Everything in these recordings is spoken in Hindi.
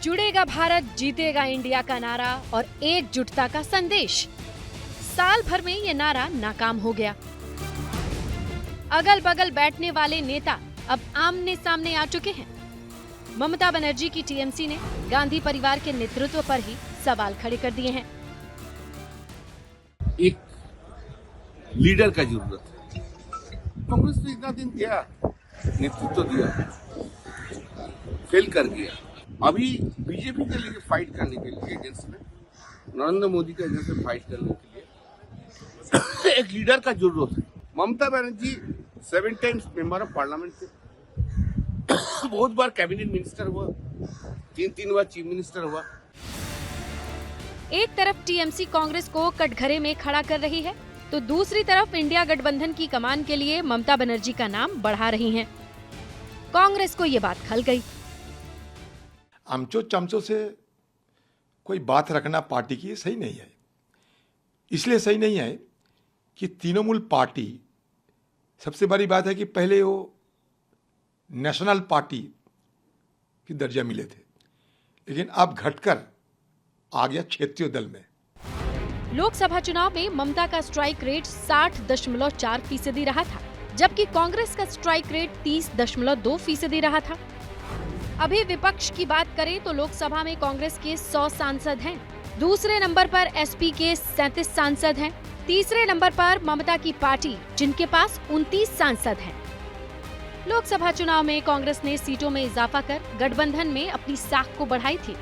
जुड़ेगा भारत, जीतेगा इंडिया का नारा और एकजुटता का संदेश। साल भर में ये नारा नाकाम हो गया। अगल बगल बैठने वाले नेता अब आमने सामने आ चुके हैं। ममता बनर्जी की टीएमसी ने गांधी परिवार के नेतृत्व पर ही सवाल खड़े कर दिए हैं। एक लीडर का जरूरत है। कांग्रेस ने इतना दिन दिया, नेतृत्व दिया, फेल कर गया। अभी बीजेपी के लिए फाइट करने के लिए एजेंसी में, नरेंद्र मोदी के एजेंसी फाइट करने के लिए एक लीडर का जरूरत है। Mamata Banerjee 7 times member of parliament थे, बहुत बार कैबिनेट मिनिस्टर हुआ, 3 बार चीफ मिनिस्टर हुआ। एक तरफ टीएमसी कांग्रेस को कटघरे में खड़ा कर रही है, तो दूसरी तरफ इंडिया गठबंधन की कमान के लिए ममता बनर्जी का नाम बढ़ा रही हैं। कांग्रेस को ये बात खल गई। आमचो चमचो से कोई बात रखना पार्टी की सही नहीं है। इसलिए सही नहीं है कि तृणमूल पार्टी, सबसे बड़ी बात है कि पहले वो नेशनल पार्टी की दर्जा मिले थे, लेकिन अब घटकर आ गया क्षेत्रीय दल में। लोकसभा चुनाव में ममता का स्ट्राइक रेट 60.4% रहा था, जबकि कांग्रेस का स्ट्राइक रेट 30.2% रहा था। अभी विपक्ष की बात करें तो लोकसभा में कांग्रेस के 100 सांसद हैं, दूसरे नंबर पर एसपी के 37 सांसद हैं, तीसरे नंबर पर ममता की पार्टी जिनके पास 29 सांसद हैं। लोकसभा चुनाव में कांग्रेस ने सीटों में इजाफा कर गठबंधन में अपनी साख को बढ़ाई थी,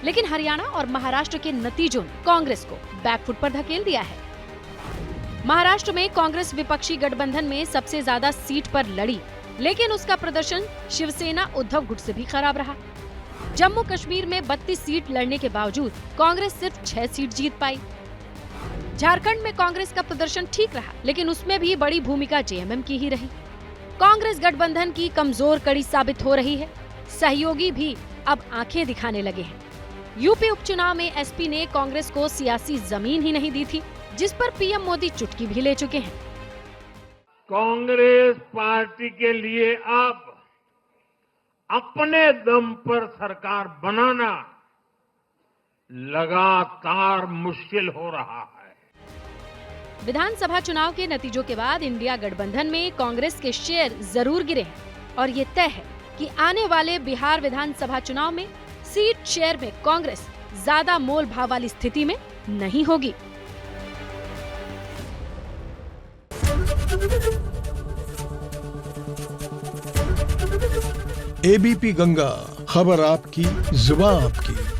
लेकिन हरियाणा और महाराष्ट्र के नतीजों ने कांग्रेस को बैकफुट पर धकेल दिया है। महाराष्ट्र में कांग्रेस विपक्षी गठबंधन में सबसे ज्यादा सीट पर लड़ी, लेकिन उसका प्रदर्शन शिवसेना उद्धव गुट से भी खराब रहा। जम्मू कश्मीर में 32 सीट लड़ने के बावजूद कांग्रेस सिर्फ 6 सीट जीत पाई। झारखंड में कांग्रेस का प्रदर्शन ठीक रहा, लेकिन उसमें भी बड़ी भूमिका जेएमएम की ही रही। कांग्रेस गठबंधन की कमजोर कड़ी साबित हो रही है। सहयोगी भी अब आंखें दिखाने लगे हैं। यूपी उपचुनाव में एसपी ने कांग्रेस को सियासी जमीन ही नहीं दी थी, जिस पर पीएम मोदी चुटकी भी ले चुके हैं। कांग्रेस पार्टी के लिए अब अपने दम पर सरकार बनाना लगातार मुश्किल हो रहा है। विधानसभा चुनाव के नतीजों के बाद इंडिया गठबंधन में कांग्रेस के शेयर जरूर गिरे हैं और ये तय है कि आने वाले बिहार विधानसभा चुनाव में सीट शेयर में कांग्रेस ज्यादा मोल भाव वाली स्थिति में नहीं होगी। एबीपी गंगा, खबर आपकी, जुबान आपकी।